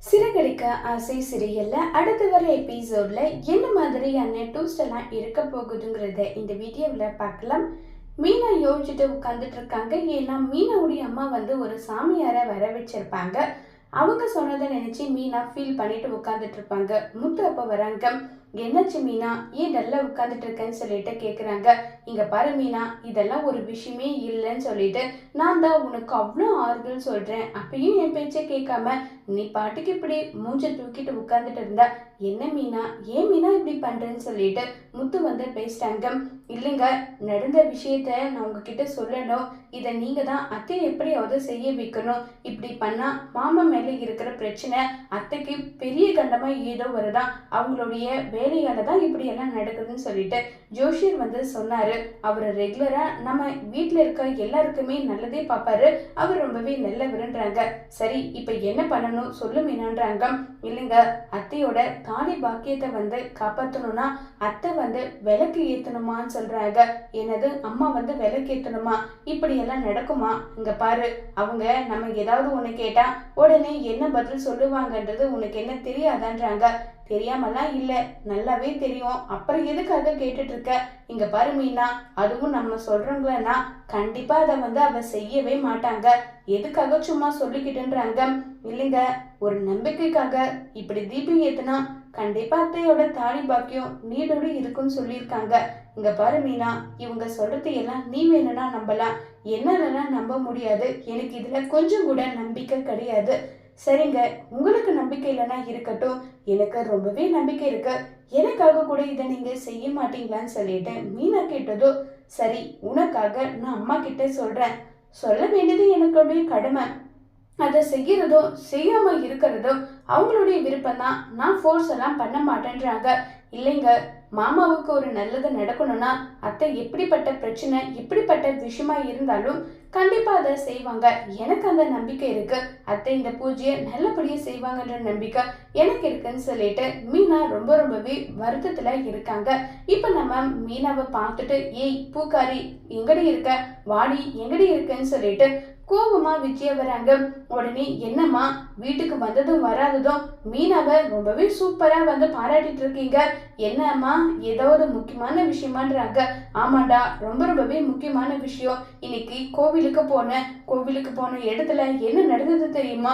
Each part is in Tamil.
சிறகடிக்க ஆசை சீரியல்ல அடுத்து வர எபிசோட்ல என்ன மாதிரியான ட்விஸ்ட் எல்லாம் இருக்க போகுதுங்கிறத இந்த வீடியோவில் பார்க்கலாம். மீனா யோசிச்சுட்டு உட்காந்துட்டு இருக்காங்க. ஏன்னா மீனாவுடைய அம்மா ஒரு சாமியாரை வர வச்சிருப்பாங்க. அவங்க சொன்னதை நினைச்சு மீனா ஃபீல் பண்ணிட்டு உட்காந்துட்டு இருப்பாங்க. முத்து அப்ப வராங்க. என்னாச்சு மீனா, ஏன் நல்லா உட்காந்துட்டு இருக்கேன்னு சொல்லிட்டு கேக்குறாங்க. இங்க பாரு மீனா, இதெல்லாம் ஒரு விஷயமே இல்லைன்னு சொல்லிட்டு நான் தான் உனக்கு அவ்வளோ ஆறுதல் சொல்றேன். அப்பயும் என் பேச்சை கேட்காம நீ பாட்டுக்கு இப்படி மூஞ்ச தூக்கிட்டு உட்காந்துட்டு இருந்தா என்ன மீனா, ஏன் மீனா இப்படி பண்றேன்னு சொல்லிட்டு முத்து பேசிட்டாங்க. இல்லைங்க, நடந்த விஷயத்த நான் உங்ககிட்ட சொல்லணும். இதை நீங்க தான் அத்தை எப்படியாவது செய்ய வைக்கணும். இப்படி பண்ணா மாமா மேல இருக்கிற பிரச்சனை அத்தைக்கு பெரிய கண்டமா ஏதோ வருதா, அவங்களுடைய வேலையால தான் இப்படி எல்லாம் நடக்குதுன்னு சொல்லிட்டு ஜோஷியர் சொன்னாரு. அவர் ரெகுலரா நம்ம வீட்டுல இருக்க எல்லாருக்குமே நல்லதே பார்ப்பாரு. அவர் ரொம்பவே நல்லவருன்றாங்க. சரி, இப்ப என்ன பண்ணணும் சொல்லு மீனான்றாங்க. இல்லைங்க, அத்தையோட தாலி பாக்கியத்தை காப்பாற்றணும்னா அத்தை விளக்கு ஏத்தணுமான்னு சொல்றாங்க. என்னது, அம்மா விளக்கு ஏத்தணுமா? இப்படி எல்லாம் நடக்குமா? இங்க பாரு, அவங்க நம்ம ஏதாவது ஒண்ணு கேட்டா உடனே என்ன பதில் சொல்லுவாங்கன்றது உனக்கு என்ன தெரியாதான்றாங்க. தெரியாமலாம் இல்ல, நல்லாவே தெரியும். அப்புறம் எதுக்காக கேட்டுட்டு இருக்க? இங்க பாரு மீனா, அதுவும் நம்ம சொல்றோங்களா கண்டிப்பா அதை அவ செய்யவே மாட்டாங்க. எதுக்காக சும்மா சொல்லிக்கிட்டுன்றாங்க. இல்லைங்க, ஒரு நம்பிக்கைக்காக இப்படி தீபம் ஏத்துனா கண்டிப்பா அத்தையோட தாலி பாக்கியம் நீடோடு இருக்குன்னு சொல்லியிருக்காங்க. இங்க பாரு மீனா, இவங்க சொல்றது எல்லாம் நீ வேணும்னா நம்பலாம், என்னாலலாம் நம்ப முடியாது. எனக்கு இதுல கொஞ்சம் கூட நம்பிக்கை கிடையாது. சரிங்க, உங்களுக்கு நம்பிக்கை இல்லைன்னா இருக்கட்டும், எனக்கு ரொம்பவே நம்பிக்கை இருக்கு. எனக்காக கூட இதை நீங்க செய்ய மாட்டீங்களான்னு சொல்லிட்டு மீனா கேட்டதோ, சரி உனக்காக நான் அம்மா கிட்ட சொல்றேன். சொல்ல வேண்டியது எனக்குடைய கடமை. அதை செய்யறதோ செய்யாம இருக்கிறதோ அவங்களுடைய விருப்பம் தான். நான் ஃபோர்ஸ் எல்லாம் பண்ண மாட்டேன்றாங்க. இல்லைங்க, மாமாவுக்கு ஒரு நல்லது நடக்கணும்னா அத்தை எப்படிப்பட்ட பிரச்சனை எப்படிப்பட்ட விஷயமா இருந்தாலும் கண்டிப்பா அதை செய்வாங்க. எனக்கு அந்த நம்பிக்கை இருக்கு. அத்தை இந்த பூஜையை நல்லபடியா செய்வாங்கன்ற நம்பிக்கை எனக்கு இருக்குன்னு சொல்லிட்டு மீனா ரொம்பவே வருத்தத்துல இருக்காங்க. இப்ப நம்ம மீனாவை பார்த்துட்டு, ஏய் பூக்காரி, எங்கடி இருக்க, வாடி எங்கடி இருக்கன்னு சொல்லிட்டு கோபமா விஜய வராங்க. உடனே என்னம்மா, வீட்டுக்கு வந்ததும் வராததும் மீனாவை ரொம்பவே சூப்பரா பாராட்டிட்டு இருக்கீங்க. என்னம்மா, ஏதாவது முக்கியமான விஷயமான்றாங்க. ஆமாண்டா, ரொம்பவே முக்கியமான விஷயம். இன்னைக்கு கோவிலுக்கு போன இடத்துல என்ன நடந்தது தெரியுமா?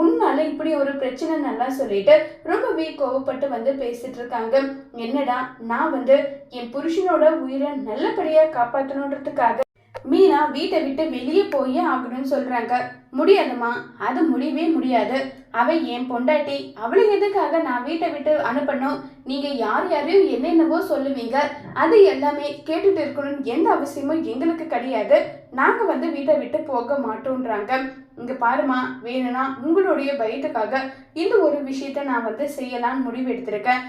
உன்னால இப்படி ஒரு பிரச்சனை நல்லா சொல்லிட்டு ரொம்பவே கோவப்பட்டு பேசிட்டு இருக்காங்க. என்னடா, நான் என் புருஷனோட உயிரை நல்லபடியா காப்பாற்றணுன்றதுக்காக மீனா வீட்டை விட்டு வெளியே போய் ஆகணும்னு சொல்றாங்க. முடியாதுமா, அது முடியவே முடியாது. அவ என் பொண்டாட்டி, அவளை எதுக்காக நான் வீட்டை விட்டு அனுப்பணும்? நீங்க யாரையும் என்னென்னவோ சொல்லுவீங்க, அது எல்லாமே கேட்டுட்டு இருக்கணும்னு எந்த அவசியமும் எங்களுக்கு கிடையாது. நாங்க வீட்டை விட்டு போக மாட்டோம்ன்றாங்க. இங்க பாருமா, வேணும்னா உங்களுடைய பயத்துக்காக இந்த ஒரு விஷயத்த நான் செய்யலான்னு முடிவு எடுத்திருக்கேன்.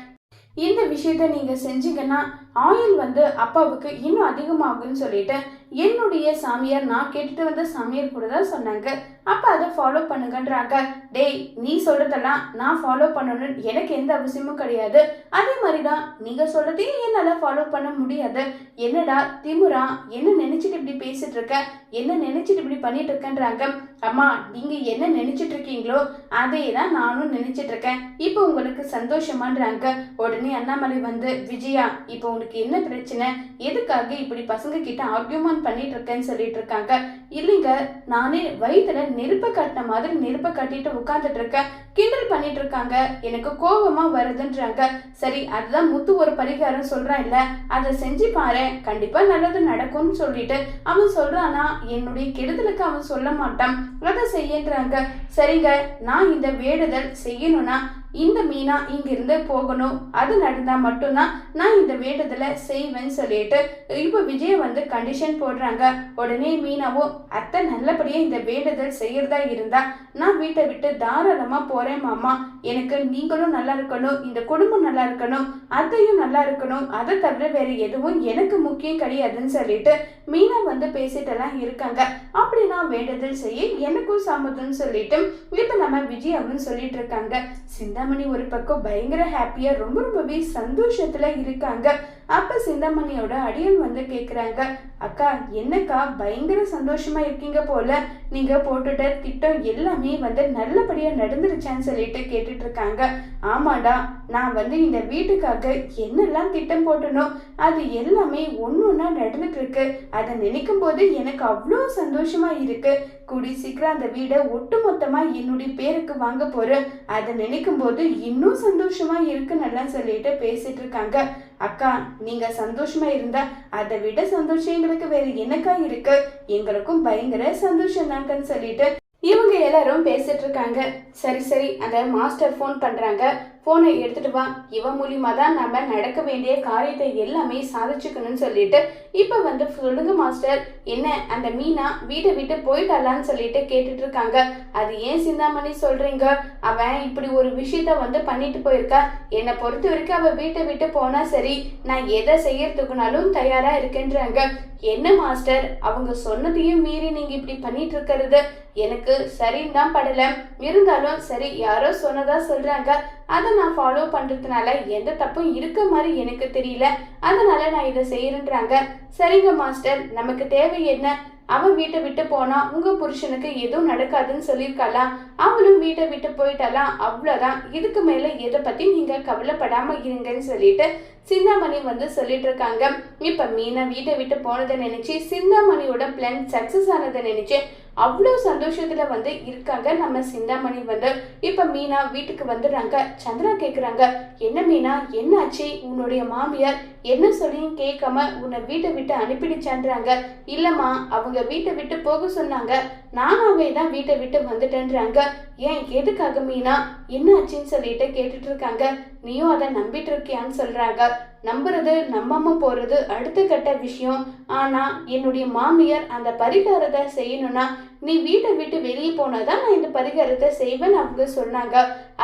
இந்த விஷயத்த நீங்க செஞ்சீங்கன்னா ஆயில் அப்பாவுக்கு இன்னும் அதிகமாகும்னு சொல்லிட்டு என்னுடைய சாமியார், நான் கேட்டுட்டு வந்த சாமியார் கூட தான் சொன்னாங்க. அப்ப அதை ஃபாலோ பண்ணுங்கன்றாங்க. டேய், நீ சொல்றதெல்லாம் நான் ஃபாலோ பண்ணணும்னு எனக்கு எந்த அவசியமும் கிடையாது. அதே மாதிரிதான் நீங்க சொல்றதையும் என்னால ஃபாலோ பண்ண முடியாது. என்னடா திமுறா, என்ன நினைச்சிட்டு இப்படி பேசிட்டு இருக்க, என்ன நினைச்சிட்டு இப்படி பண்ணிட்டு இருக்கேன்றாங்க. அம்மா, நீங்க என்ன நினைச்சிட்டு இருக்கீங்களோ அதே தான் நானும் நினைச்சிட்டு இருக்கேன். இப்போ உங்களுக்கு சந்தோஷமான்றாங்க. உடனே அண்ணாமலை விஜயா, இப்போ உனக்கு என்ன பிரச்சனை, எதுக்காக இப்படி பசங்க கிட்ட ஆர்கியூமெண்ட் பண்ணிட்டு இருக்கேன்னு சொல்லிட்டு இருக்காங்க. இல்லைங்க, நானே வயிற்றுல நெருப்ப கட்டின மாதிரி நெருப்ப கட்டிட்டு உட்கார்ந்துட்டு இருக்கேன். கிண்டல் பண்ணிட்டு இருக்காங்க, எனக்கு கோபமா வருதுன்றாங்க. சரி, அதுதான் முத்து ஒரு பரிகாரம் சொல்றான் இல்ல, அதை செஞ்சு பாரு, கண்டிப்பா நல்லது நடக்கும்னு சொல்லிட்டு அவன் சொல்றானா. என்னுடைய கெடுதலுக்கு அவன் சொல்ல மாட்டான், அதை செய்யன்றாங்க. சரிங்க, நான் இந்த வேண்டுதல் செய்யணும்னா இந்த மீனா இங்கிருந்து போகணும், அது நடந்தா மட்டும்தான் நான் இந்த வேண்டுதலை செய்வேன்னு சொல்லிட்டு இப்ப விஜய கண்டிஷன் போடுறாங்க. உடனே மீனாவோ, அத்தை நல்லபடியா இந்த வேண்டுதல் செய்யறதா இருந்தா நான் வீட்டை விட்டு தாராளமா போறேன் மாமா. எனக்கு நீங்களும் நல்லா இருக்கணும், இந்த குடும்பம் நல்லா இருக்கணும், அத்தையும் நல்லா இருக்கணும், அதை தவிர வேற எதுவும் எனக்கு முக்கியம் கிடையாதுன்னு சொல்லிட்டு மீனா பேசிட்டெல்லாம் இருக்காங்க. அப்படி நான் வேண்டுதல் செய்ய எனக்கும் சம்மதம்னு சொல்லிட்டு இப்ப நம்ம விஜயாவும் சொல்லிட்டு இருக்காங்க. சிந்தாமணி ஒரு பக்கம் பயங்கர ஹாப்பியா ரொம்பவே சந்தோஷத்துல இருக்காங்க. அப்ப சிந்தாமணியோட அடியல் வந்து கேக்குறாங்க, அக்கா என்னக்கா பயங்கர சந்தோஷமா இருக்கீங்க போல, நீங்க போட்டுட்ட திட்டம் எல்லாமே வந்து நல்லபடியா நடந்துருச்சான்னு சொல்லிட்டு கேட்டுட்டு இருக்காங்க. ஆமாடா, நான் வந்து இந்த வீட்டுக்காக என்னெல்லாம் திட்டம் போட்டனோ அது எல்லாமே ஒன்னொன்னா நடந்துட்டு இருக்கு. அதை நினைக்கும் போது எனக்கு அவ்வளோ சந்தோஷமா இருக்கு. கூடி சீக்கிரம் அந்த வீடை ஒட்டு மொத்தமா என்னுடைய பேருக்கு வாங்க போறேன். அதை நினைக்கும் போது இன்னும் சந்தோஷமா இருக்குன்னு சொல்லிட்டு பேசிட்டு இருக்காங்க. அக்கா, நீங்க சந்தோஷமா இருந்தா அதை விட சந்தோஷம் எங்களுக்கு வேற என்னக்கா இருக்கு? எங்களுக்கும் பயங்கர சந்தோஷம் தாங்கன்னு சொல்லிட்டு இவங்க எல்லாரும் பேசிட்டு இருக்காங்க. சரி சரி, அந்த மாஸ்டர் ஃபோன் பண்றாங்க, போனை எடுத்துட்டு வா, இவன் மூலியமா தான் நம்ம நடக்க வேண்டிய காரியத்தை எல்லாமே சாதிச்சுக்கணும்னு சொல்லிட்டு இப்ப வந்து சொல்லுங்க மாஸ்டர், என்ன அந்த மீனா வீட்டை விட்டு போயிட்டாளான்னு சொல்லிட்டு கேட்டுட்டு இருக்காங்க. அது ஏன் சிந்தாமணி சொல்றீங்க? அவன் இப்படி ஒரு விஷயத்த வந்து பண்ணிட்டு போயிருக்கா. என்னை பொறுத்த வரைக்கும் அவ வீட்டை விட்டு போனா சரி, நான் எதை செய்யறதுக்குனாலும் தயாரா இருக்கேன்றாங்க. என்ன மாஸ்டர், அவங்க சொன்னதையும் மீறி நீங்க இப்படி பண்ணிட்டு இருக்கிறது எனக்கு சரின்னு தான் படல. இருந்தாலும் சரி, யாரோ சொன்னதா சொல்றாங்க, அதை நான் ஃபாலோ பண்றதுனால எந்த தப்பும் இருக்க மாதிரி எனக்கு தெரியல, அதனால நான் இதை செய்யறேன்றாங்க. சரிங்க மாஸ்டர், நமக்கு தேவை என்ன? அவன் வீட்டை விட்டு போனா உங்க புருஷனுக்கு எதுவும் நடக்காதுன்னு சொல்லியிருக்காளா, அவளும் வீட்டை விட்டு போயிட்டாலாம், அவ்வளவுதான். இதுக்கு மேல எதை பத்தி நீங்க கவலைப்படாம இருங்கன்னு சொல்லிட்டு சிந்தாமணி வந்து சொல்லிட்டு இருக்காங்க. இப்ப மீனா வீட்டை விட்டு போனதை நினைச்சு சிந்தாமணியோட பிளான் சக்சஸ் ஆனதை நினைச்சு அவ்வளோ சந்தோஷத்துல வந்து இருக்காங்க நம்ம சிந்தாமணி வந்து. இப்ப மீனா வீட்டுக்கு வந்துடுறாங்க. சந்திரா கேக்குறாங்க, என்ன மீனா, என்னாச்சு? உன்னுடைய மாமியார் என்ன சொல்லியும் கேட்காம உன்னை வீட்டை விட்டு அனுப்பிடுச்சான்றாங்க. இல்லம்மா, அவங்க வீட்டை விட்டு போக சொன்னாங்க, நானாவே தான் வீட்டை விட்டு வந்துட்டேன்றாங்க. ஏன், எதுக்காக மீனா, என்ன ஆச்சுன்னு சொல்லிட்டு கேட்டுட்டு இருக்காங்க. நீயும் அதை நம்பிட்டு இருக்கியான்னு சொல்றாங்க. நம்புறது நம்பாம போறது அடுத்த கட்ட விஷயம். ஆனா என்னுடைய மாமியார் அந்த பரிகாரத்தை செய்யணும்னா நீ வீட்டை விட்டு வெளியே போனாதான் நான் இந்த பரிகாரத்தை செய்வேன்னு அவங்க சொன்னாங்க.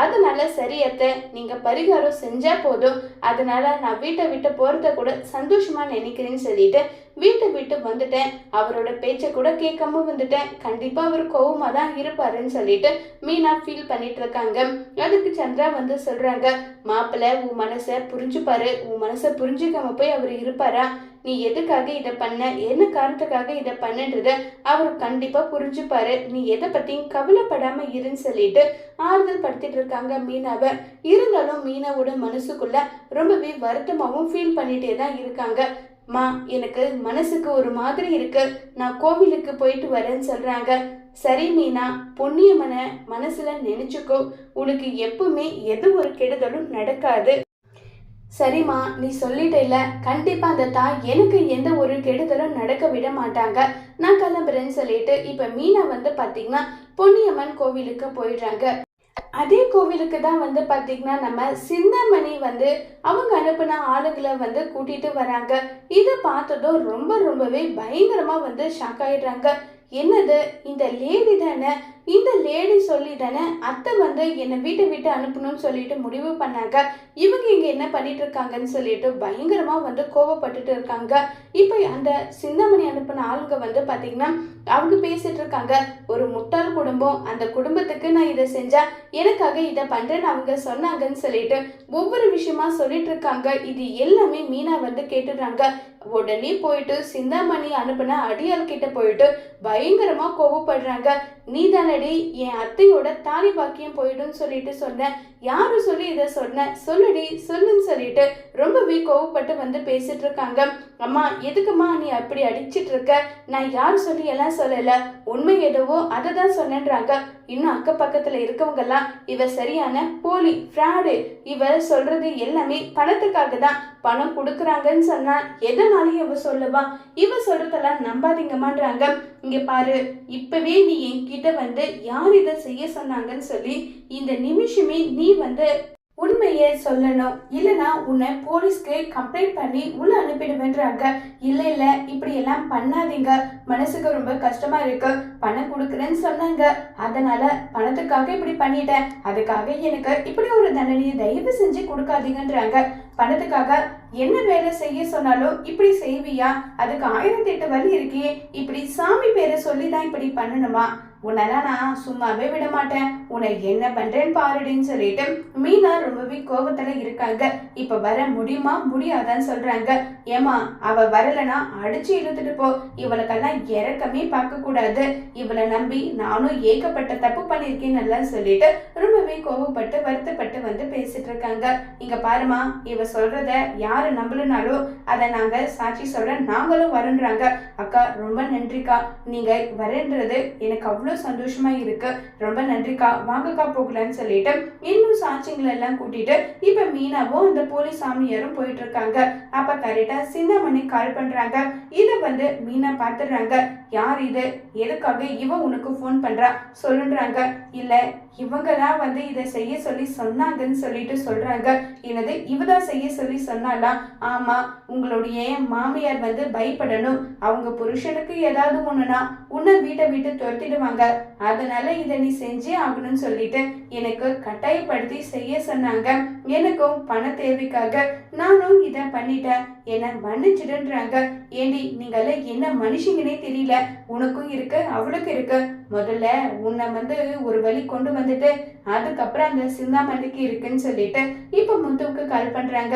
அதனால சரியத்த, நீங்க பரிகாரம் செஞ்சா போதும், அதனால நான் வீட்டை விட்டு போறத கூட சந்தோஷமா நினைக்கிறேன்னு சொல்லிட்டு வீட்டை விட்டு வந்துட்டேன். அவரோட பேச்சை கூட கேட்காம வந்துட்டேன். கண்டிப்பா அவர் கோவமா தான் இருப்பாருன்னு சொல்லிட்டு மீனா ஃபீல் பண்ணிட்டு இருக்காங்க. அதுக்கு சந்திரா வந்து சொல்றாங்க, மாப்பிள்ள உன் மனசை புரிஞ்சுப்பாரு, உன் மனசை புரிஞ்சுக்காம போய் அவர் இருப்பாரா? நீ எதுக்காக இதை பண்ண, என்ன காரணத்துக்காக இதை பண்ணன்றத அவர் கண்டிப்பா புரிஞ்சுப்பாரு. நீ எதை பத்தியும் கவலைப்படாம இருன்னு சொல்லிட்டு ஆறுதல் படுத்திட்டு இருக்காங்க மீனாவை. இருந்தாலும் மீனாவோட மனசுக்குள்ள ரொம்பவே வருத்தமாவும் ஃபீல் பண்ணிட்டே தான் இருக்காங்க. மா, எனக்கு மனசுக்கு ஒரு மாதிரி இருக்கு, நான் கோவிலுக்கு போயிட்டு வரேன்னு சொல்றாங்க. சரி மீனா, பொன்னியம்மனை மனசுல நினைச்சுக்கோ, உனக்கு எப்பவுமே எது ஒரு கெடுதலும் நடக்காது. சரிம்மா, நீ சொல்லிட்டேல, கண்டிப்பா அந்த தாய் எனக்கு எந்த ஒரு கெடுதலும் நடக்க விட மாட்டாங்க, நான் கிளம்புறேன்னு சொல்லிட்டு இப்ப மீனா வந்து பாத்தீங்கன்னா பொன்னியம்மன் கோவிலுக்கு போயிடுறாங்க. அதே கோவிலுக்கு தான் வந்து பாத்தீங்கன்னா நம்ம சிந்தாமணி வந்து அவங்க அனுப்பின ஆளுங்களை வந்து கூட்டிட்டு வராங்க. இதை பார்த்ததும் ரொம்பவே பயங்கரமா வந்து ஷாக் ஆயிடுறாங்க. என்னது, இந்த லேடி தானே, இந்த லேடி சொல்லி தானே அத்தை வந்து என்னை வீட்டை விட்டு அனுப்பணும்னு சொல்லிட்டு முடிவு பண்ணாங்க. இவங்க இங்க என்ன பண்ணிட்டு இருக்காங்கன்னு சொல்லிட்டு பயங்கரமா வந்து கோவப்பட்டுட்டு இருக்காங்க. இப்ப அந்த சிந்தாமணி அனுப்பின ஆளுங்க வந்து பாத்தீங்கன்னா அவங்க பேசிட்டு இருக்காங்க, ஒரு முட்டாள் குடும்பம், அந்த குடும்பத்துக்கு நான் இதை செஞ்சா எனக்காக இதை பண்றேன்னு அவங்க சொன்னாங்கன்னு சொல்லிட்டு ஒவ்வொரு விஷயமா சொல்லிட்டு இருக்காங்க. இது எல்லாமே மீனா வந்து கேட்டுடுறாங்க. உடனே போயிட்டு சிந்தாமணி அனுப்பின அடியாள் கிட்ட போயிட்டு பயங்கரமா கோவப்படுறாங்க. நீ தானடி என் அத்தையோட தாலி பாக்கியம் போயிடும்னு சொல்லிட்டு சொன்ன, யாரு சொல்லி இதை சொன்ன, சொல்லுடி சொல்லுன்னு சொல்லிட்டு ரொம்பவே கோவப்பட்டு வந்து பேசிட்டு இருக்காங்க. அம்மா, எதுக்குமா நீ அப்படி அடிச்சிட்டு இருக்க? நான் யார் சொல்லி எல்லாம் சொல்லல, உண்மை எதுவோ அதை தான் சொன்னேன்றாங்க. இன்னும் அக்க பக்கத்துல இருக்கவங்க எல்லாம் இவ சரியான போலி ஃப்ராடு, இவ சொல்றது எல்லாமே பணத்துக்காக தான், பணம் கொடுக்குறாங்கன்னு சொன்னா எதனாலையும் இவ சொல்லுவா, இவ சொல்றதெல்லாம் நம்பாதீங்கம்மான்றாங்க. இங்க பாரு, இப்பவே நீ என்கிட்ட வந்து யார் இதை செய்ய சொன்னாங்கன்னு சொல்லி இந்த நிமிஷமே நீ வந்து உண்மையே சொல்லணும், இல்லைன்னா உன்னை போலீஸ்க்கு கம்ப்ளைண்ட் பண்ணி உள்ள அனுப்பிடுவேன்றாங்க. இல்ல இப்படி எல்லாம் பண்ணாதீங்க, மனசுக்கு ரொம்ப கஷ்டமா இருக்கு, பணம் கொடுக்குறேன்னு சொன்னாங்க, அதனால பணத்துக்காக இப்படி பண்ணிட்டேன், அதுக்காக எனக்கு இப்படி ஒரு தண்டனையை தயவு செஞ்சு கொடுக்காதீங்கன்றாங்க. பணத்துக்காக என்ன வேலை செய்ய சொன்னாலும் இப்படி செய்வியா? அதுக்கு 1008 வழி இருக்கே, இப்படி சாமி பேரை சொல்லிதான் இப்படி பண்ணணுமா? உன்னெல்லாம் நான் சும்மாவே விட மாட்டேன், உன்னை என்ன பண்றேன்னு பாருடின்னு சொல்லிட்டு மீனா ரொம்பவே கோபத்துல இருக்காங்க. இப்ப வர முடியுமா முடியாதான்னு சொல்றாங்க. ஏமா அவ வரலனா அடிச்சு இழுத்துட்டு போ, இவளுக்கெல்லாம் இறக்கமே பார்க்க கூடாது, இவளை நம்பி நானும் ஏகப்பட்ட தப்பு பண்ணிருக்கேன்னு எல்லாம் சொல்லிட்டு ரொம்பவே கோபப்பட்டு வருத்தப்பட்டு வந்து பேசிட்டு இருக்காங்க. இங்க பாருமா, இவ சொல்றத யாரு நம்பலனாலும் அதை நாங்க சாட்சி சொல்ற நாங்களும் வரன்றாங்க. அக்கா ரொம்ப நன்றிக்கா, நீங்க வரன்றது எனக்கு அவ்வளவு சந்தோஷமா இருக்கு, ரொம்ப நன்றிக்கா, வாங்கக்கா போகலான்னு சொல்லிட்டு இன்னும் சாட்சிங்களை எல்லாம் கூட்டிட்டு இப்ப மீனாவும் அந்த போலீஸ் சாமியாரும் போயிட்டு இருக்காங்க. அப்ப கரெக்டா சிந்தாமணி கால் பண்றாங்க. இத வந்து மீனா பாத்துறாங்க. யார் இது, எதுக்காக இவ உனக்கு போன் பண்றா சொல்லுன்றாங்க. இல்ல இவங்க தான் வந்து இதை செய்ய சொல்லி சொன்னாங்கன்னு சொல்லிட்டு சொல்றாங்க. என்னது, இவதான் செய்ய சொல்லி சொன்னாலாம்? ஆமா, உங்களுடைய மாமியார் வந்து பயப்படணும், அவங்க புருஷனுக்கு ஏதாவது ஒண்ணுனா உன்னை வீட்டை விட்டு துரத்திடுவாங்க, அதனால இதை நீ செஞ்சே ஆகணும்னு சொல்லிட்டு எனக்கு கட்டாயப்படுத்தி செய்ய சொன்னாங்க. எனக்கும் பண தேவைக்காக நானும் இதை பண்ணிட்டேன், என்ன மன்னிச்சிடுன்றாங்க. ஏண்டி நீங்கள என்ன மனுஷங்கனே தெரியல, உனக்கும் இருக்கு அவளுக்கு இருக்கு, முதல்ல உன்னை வந்து ஒரு வழி கொண்டு வந்துட்டு அதுக்கப்புறம் அந்த சிந்தாமணிக்கு இருக்குன்னு சொல்லிட்டு இப்ப முத்துவுக்கு கால் பண்றாங்க.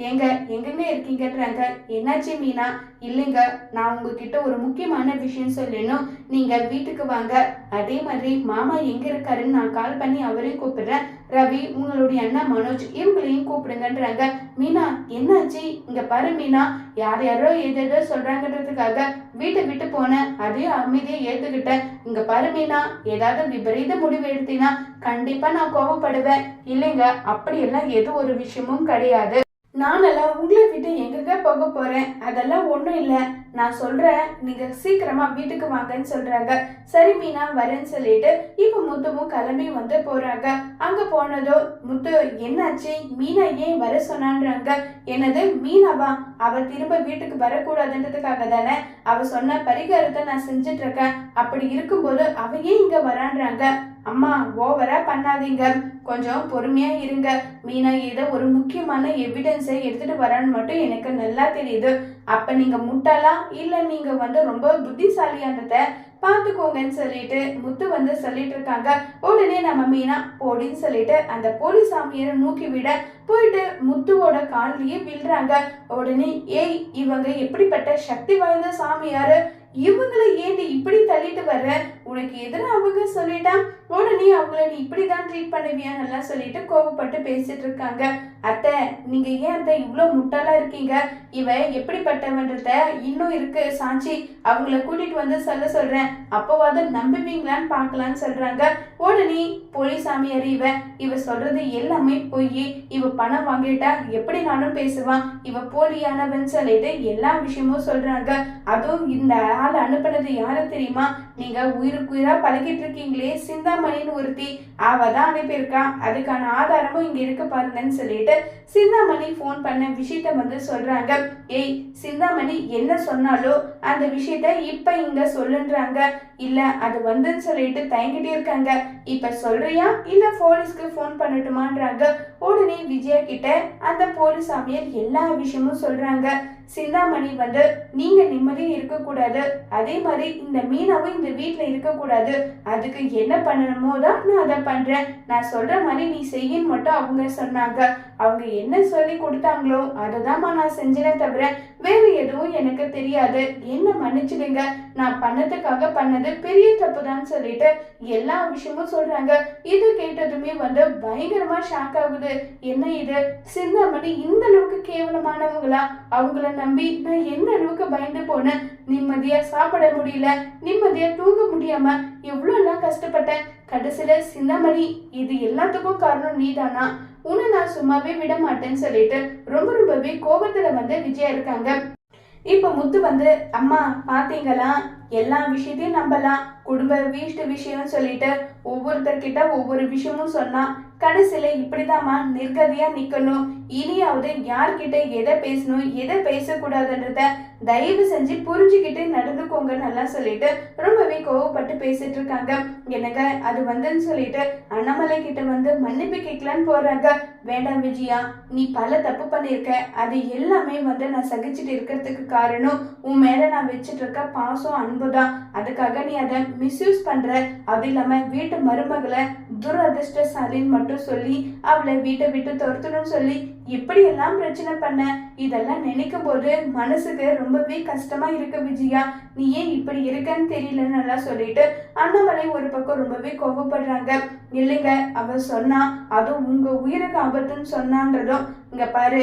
எங்கெங்க இருக்கீங்கன்றாங்க. என்னாச்சு மீனா? இல்லைங்க, நான் உங்ககிட்ட ஒரு முக்கியமான விஷயம் சொல்லணும், நீங்க வீட்டுக்கு வாங்க, அதே மாதிரி மாமா எங்க இருக்காருன்னு நான் கால் பண்ணி அவரையும் கூப்பிடுறேன், ரவி உங்களுடைய அண்ணா மனோஜ் இவங்களையும் கூப்பிடுங்கன்றாங்க. மீனா என்னாச்சு? இங்க பாரு மீனா, யார் யாரோ ஏதேதோ சொல்றாங்கன்றதுக்காக வீட்டை விட்டு போனேன், அதையும் அமைதியை ஏத்துக்கிட்டேன். இங்க பாரு மீனா, ஏதாவது விபரீத முடிவு எடுத்தீங்கன்னா கண்டிப்பா நான் கோபப்படுவேன். இல்லைங்க, அப்படியெல்லாம் எது ஒரு விஷயமும் கிடையாது, நானெல்லாம் உங்களை விட்டு எங்கெங்க போக போறேன், அதெல்லாம் ஒன்றும் இல்லை, நான் சொல்றேன், நீங்க சீக்கிரமா வீட்டுக்கு வாங்கன்னு சொல்றாங்க. சரி மீனா வரேன்னு சொல்லிட்டு இப்ப முத்துவும் கிளம்பி வந்து போறாங்க. அங்க போனதோ முத்து என்னாச்சு, மீனா ஏன் வர சொன்னான்றாங்க. என்னது மீனாவா? அவ திரும்ப வீட்டுக்கு வரக்கூடாதுன்றதுக்காக தானே அவ சொன்ன பரிகாரத்தை நான் செஞ்சுட்டு இருக்கேன், அப்படி இருக்கும்போது அவ ஏன் இங்க வரான்றாங்க. அம்மா ஓவரா பண்ணாதீங்க, கொஞ்சம் பொறுமையா இருங்க, மீனா ஏதோ ஒரு முக்கியமான எவிடன்ஸை எடுத்துட்டு வரான்னு மட்டும் எனக்கு நல்லா தெரியுது, அப்ப நீங்க முட்டாளா இல்ல நீங்க வந்து ரொம்ப புத்திசாலியானத பாத்துக்கோங்கன்னு சொல்லிட்டு முத்து வந்து சொல்லிட்டு இருக்காங்க. உடனே நம்ம மீனா போடின்னு சொல்லிட்டு அந்த போலீஸ் சாமியாரை நோக்கி விட போயிட்டு முத்துவோட காலிலேயே விழுறாங்க. உடனே ஏய் இவங்க எப்படிப்பட்ட சக்தி வாய்ந்த சாமியாரு, இவங்களை ஏண்டி இப்படி தள்ளிட்டு வர்ற, உனக்கு எதிராக அவங்க சொல்லிட்டா உடனே அவங்கள நீ இப்படிதான் ட்ரீட் பண்ணுவியான்னு எல்லாம் சொல்லிட்டு கோபப்பட்டு பேசிட்டு இருக்காங்க. அத்தை நீங்க ஏன் அத்தை இவ்வளவு முட்டாளா இருக்கீங்க, இவ எப்படிப்பட்டவன்றத இன்னும் இருக்கு சாட்சி, அவங்கள கூட்டிட்டு வந்து சொல்றேன், அப்போவாது நம்புவீங்களான்னு பாக்கலான்னு சொல்றாங்க. உடனே போலீஸ் சாமியார் இவ சொல்றது எல்லாமே பொய், இவ பணம் வாங்கிட்டா எப்படினாலும் பேசுவான், இவ போலியானவன் சொல்லிட்டு எல்லா விஷயமும் சொல்றாங்க. அதுவும் இந்த ஆள் அனுப்புனது யாரு தெரியுமா, நீங்க உயிருக்கு உயிரா பழகிட்டு இருக்கீங்களே சிந்தாமணின்னு ஒருத்தி, அவ தான் அனுப்பியிருக்கா, அதுக்கான ஆதாரமும் இங்க இருக்கு பாருங்கன்னு சொல்லிட்டு சிந்தாமணி போன் பண்ண விஷயத்த வந்து சொல்றாங்க. ஏய் சிந்தாமணி என்ன சொன்னாலோ அந்த விஷயத்த இப்ப இங்க சொல்லுன்றாங்க. இல்ல அது வந்துன்னு சொல்லிட்டு தயங்கிட்டே இருக்காங்க. இப்ப சொல்றியா இல்ல போலீஸ்க்கு போன் பண்ணட்டுமான்றாங்க. உடனே விஜயா கிட்ட அந்த போலீஸ் சாமியார் எல்லா விஷயமும் சொல்றாங்க. சிந்தாமணி வந்து நீங்க நிம்மதியும் இருக்கக்கூடாது, அதே மாதிரி இந்த மீனாவும் இந்த வீட்டுல இருக்கக்கூடாது, அதுக்கு என்ன பண்ணணுமோ தான் நான் அதை பண்றேன், நான் சொல்ற மாதிரி நீ செய்யன்னு மட்டும் அவங்க சொன்னாங்க, அவங்க என்ன சொல்லி கொடுத்தாங்களோ அதுதான் நான் செஞ்சேனே தவிர வேற எதுவும் எனக்கு தெரியாது, என்ன மன்னிச்சிடுங்க, நான் பண்ணதுக்காக பண்ணது பெரிய தப்பு தான் சொல்லிட்டு எல்லா விஷயமும் சொல்றாங்க. இது கேட்டதுமே வந்து பயங்கரமா ஷாக் ஆகுது. என்ன இது, சிந்தாமணி இந்த அளவுக்கு கேவலமானவங்களா, அவங்கள நம்பி நான் எந்த அளவுக்கு பயந்து போனேன், நிம்மதியா சாப்பிட முடியல, நிம்மதியா தூங்க முடியாம எவ்வளவு எல்லாம் கஷ்டப்பட்டேன், கடைசியில சிந்தாமணி இது எல்லாத்துக்கும் காரணம் நீதானா, உன்னை நான் சும்மாவே விட மாட்டேன்னு சொல்லிட்டு ரொம்பவே கோபத்துல வந்து விஜயா இருக்காங்க. இப்ப முத்து வந்து அம்மா பாத்தீங்களா, எல்லா விஷயத்தையும் நம்பலாம், குடும்ப வீட்டு விஷயம் சொல்லிட்டு ஒவ்வொருத்தர்கிட்ட ஒவ்வொரு விஷயமும் சொன்னா கடைசியில இப்படிதாம்மா நிர்கதியா நிக்கணும், இனியாவது யார்கிட்ட எதை பேசணும் எதை பேசக்கூடாதுன்றத தயவு செஞ்சு புரிஞ்சுக்கிட்டு நடந்துக்கோங்கன்னு எல்லாம் சொல்லிட்டு ரொம்பவே கோவப்பட்டு பேசிட்டு இருக்காங்க. எனக்கு அது வந்துன்னு சொல்லிட்டு அண்ணாமலை கிட்ட வந்து மன்னிப்பு கேட்கலான்னு போறாங்க. வேண்டாம் விஜயா, நீ பல தப்பு பண்ணிருக்க, அது எல்லாமே வந்து நான் சகிச்சுட்டு இருக்கிறதுக்கு காரணம் உன் மேல நான் வச்சுட்டு இருக்க பாசம் அன்பு அன்புதான். அதுக்காக நீ அதை மிஸ்யூஸ் பண்ற. அது இல்லாம வீட்டு மருமகளை துரதிர்ஷ்டசாலின்னு மட்டும் சொல்லி அவளை வீட்டை விட்டு துரத்தணும்னு சொல்லி இப்படி எல்லாம் பிரச்சனை பண்ண. இதெல்லாம் நினைக்கும் போது மனசுக்கு ரொம்பவே கஷ்டமா இருக்கு விஜயா. நீ ஏன் இப்படி இருக்கன்னு தெரியலன்னு எல்லாம் சொல்லிட்டு அண்ணாமலை ஒரு பக்கம் ரொம்பவே கோபப்படுறாங்க. இல்லைங்க, அவ சொன்னா அதுவும் உங்க உயிருக்கு ஆபத்துன்னு சொன்னான்றதும் இங்க பாரு,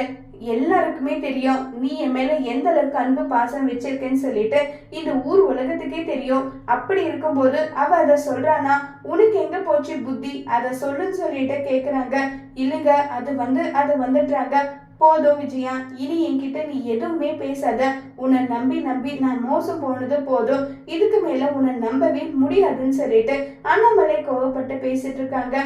எல்லாருக்குமே தெரியும் நீ என் மேல எந்த அளவுக்கு அன்பு பாசம் வச்சிருக்கேன்னு சொல்லிட்டு இந்த ஊர் உலகத்துக்கே தெரியும். அப்படி இருக்கும்போது அவ அதை சொல்றானா உனக்கு எங்க போச்சு புத்தி, அதை சொல்லுன்னு சொல்லிட்டு கேக்குறாங்க. இல்லைங்க, அது வந்துடுறாங்க. போதும் விஜயா, இனி என்கிட்ட நீ எதுவுமே பேசாத. உன்னை நம்பி நம்பி நான் மோசம் போனது போதும். இதுக்கு மேல உன்னை நம்பவே முடியாதுன்னு சொல்லிட்டு அண்ணாமலை கோவப்பட்டு பேசிட்டு இருக்காங்க.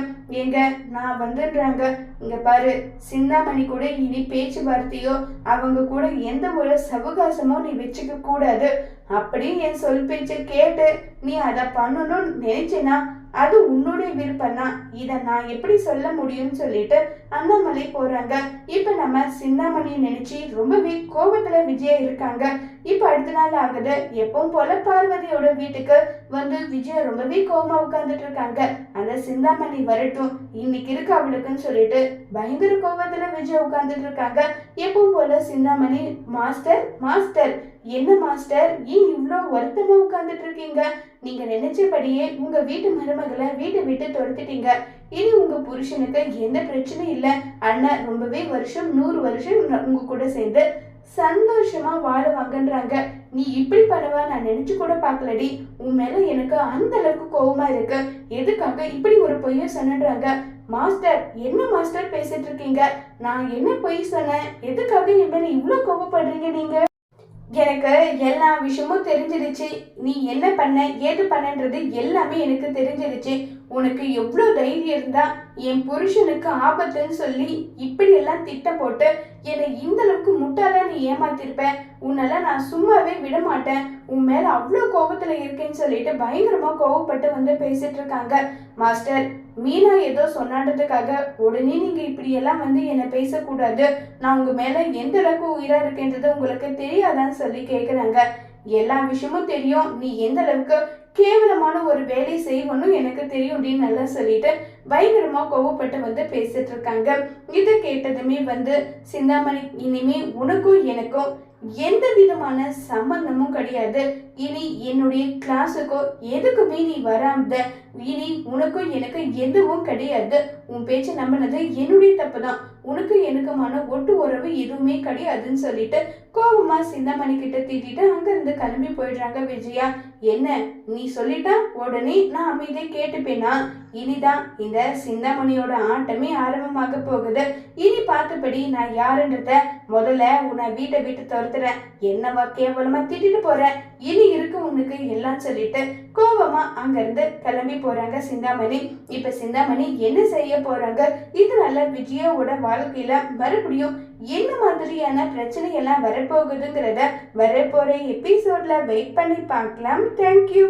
எங்க நான் வந்துடுறாங்க. இங்க பாரு, சிந்தாமணி கூட இனி பேச்சுவார்த்தையோ அவங்க கூட எந்த ஒரு சவகாசமோ நீ வச்சுக்க கூடாது. அப்படி என் சொல் பேச்சு கேட்டு நீ அதை பண்ணணும்னு நினைச்சேனா அது உன்னுடைய விருப்பம் தான். இதை நான் எப்படி சொல்ல முடியும்னு சொல்லிட்டு அண்ணாமலை போறாங்க. இப்ப நம்ம சிந்தாமணியை நினைச்சு ரொம்பவே கோபத்துல விஜயா இருக்காங்க. இப்ப அடுத்த நாள் ஆகுது. எப்பவும் போல பார்வதியோட வீட்டுக்கு வந்து விஜயா ரொம்பவே கோபமா உட்கார்ந்துட்டு இருக்காங்க. அந்த சிந்தாமணி வரட்டும் இன்னைக்கு இருக்கு அவளுக்குன்னு சொல்லிட்டு பயங்கர கோபத்துல விஜயா உட்கார்ந்துட்டு இருக்காங்க. எப்பவும் போல சிந்தாமணி, மாஸ்டர் மாஸ்டர் என்ன மாஸ்டர் ஏன் இவ்வளோ வருத்தமா உட்கார்ந்துட்டு இருக்கீங்க? நீங்க நினைச்சபடியே உங்க வீட்டு மருமகளை வீட்டை விட்டு துரத்திட்டீங்க. இனி உங்க புருஷனுக்கு எந்த பிரச்சனையும் இல்லை. அண்ணன் ரொம்பவே 100 வருஷம் உங்க கூட சேர்ந்து சந்தோஷமா வாழுவாங்கன்றாங்க. நீ இப்படி பண்ணுவா நான் நினைச்சு கூட பார்க்கலடி. உன் மேல எனக்கு அந்த அளவுக்கு கோபமா இருக்கு. எதுக்காக இப்படி ஒரு பொய்ய சொன்னன்றாங்க. மாஸ்டர் என்ன மாஸ்டர் பேசிட்டு இருக்கீங்க? நான் என்ன பொய் சொன்னேன்? எதுக்காக என் மேல இவ்வளவு கோபப்படுறீங்க நீங்க? எனக்கு எல்லா விஷயமும் தெரிஞ்சிருச்சு. நீ என்ன பண்ண ஏது பண்ணன்றது எல்லாமே எனக்கு தெரிஞ்சிருச்சு. உனக்கு எவ்வளோ தைரியம் இருந்தா என் புருஷனுக்கு ஆபத்துன்னு சொல்லி இப்படி எல்லாம் திட்டம் போட்டு என்னை இந்த அளவுக்கு முட்டாளா நீ ஏமாத்திருப்ப. உன்னால நான் சும்மாவே விட மாட்டேன். உன் மேல அவ்வளோ கோபத்துல இருக்கேன்னு சொல்லிட்டு பயங்கரமா கோவப்பட்டு வந்து பேசிட்டு இருக்காங்க. மாஸ்டர், மீனா ஏதோ சொன்னான்றதுக்காக உடனே நீங்க இப்படி எல்லாம் வந்து என்னை பேசக்கூடாது. நான் உங்க மேல எந்த அளவுக்கு உயிரா இருக்கேன்றது உங்களுக்கு தெரியாதான்னு சொல்லி கேக்குறாங்க. எல்லா விஷயமும் தெரியும். நீ எந்த அளவுக்கு கேவலமான ஒரு வேலை செய்வனும் எனக்கு தெரியும் அப்படின்னு நல்லா சொல்லிட்டு பயங்கரமா கோவப்பட்டு வந்து பேசிட்டு இருக்காங்க. இதை கேட்டதுமே வந்து சிந்தாமணி, இனிமே உனக்கும் எனக்கும் எந்த விதமான சம்பந்தமும் கிடையாது. இனி என்னுடைய கிளாஸுக்கோ எதுக்குமே நீ வராம, இனி உனக்கும் எனக்கு எதுவும் கிடையாது. உன் பேச்சை நம்பினது என்னுடைய தப்பு தான். உனக்கு எனக்குமான ஒட்டு உறவு எதுவுமே கிடையாதுன்னு சொல்லிட்டு கோபமா சிந்தாமணி கிட்ட திட்டிட்டு அங்க இருந்து கிளம்பி போயிடுறாங்க விஜயா. என்ன நீ சொல்லிட்டா உடனே நான் அமைதியை கேட்டுப்பேனா? இனிதான் இந்த சிந்தாமணியோட ஆட்டமே ஆரம்பமாக போகுது. இனி பார்த்தபடி நான் யாருன்றத முதல்ல உன்னை வீட்டை விட்டு துரத்துறேன். என்னவா கேவலமா திட்டிட்டு போறேன். இனி இருக்கு உனக்கு எல்லாம் சொல்லிட்டு கோபமா அங்க இருந்து கிளம்பி போறாங்க சிந்தாமணி. இப்ப சிந்தாமணி என்ன செய்ய போறாங்க? இதனால விஜயாவோட வாழ்க்கையில மறுபடியும் என்ன மாதிரியான பிரச்சனை எல்லாம் வரப்போகுதுங்கிறத வரப்போற எபிசோட்ல வெயிட் பண்ணி பார்க்கலாம். தேங்க்யூ.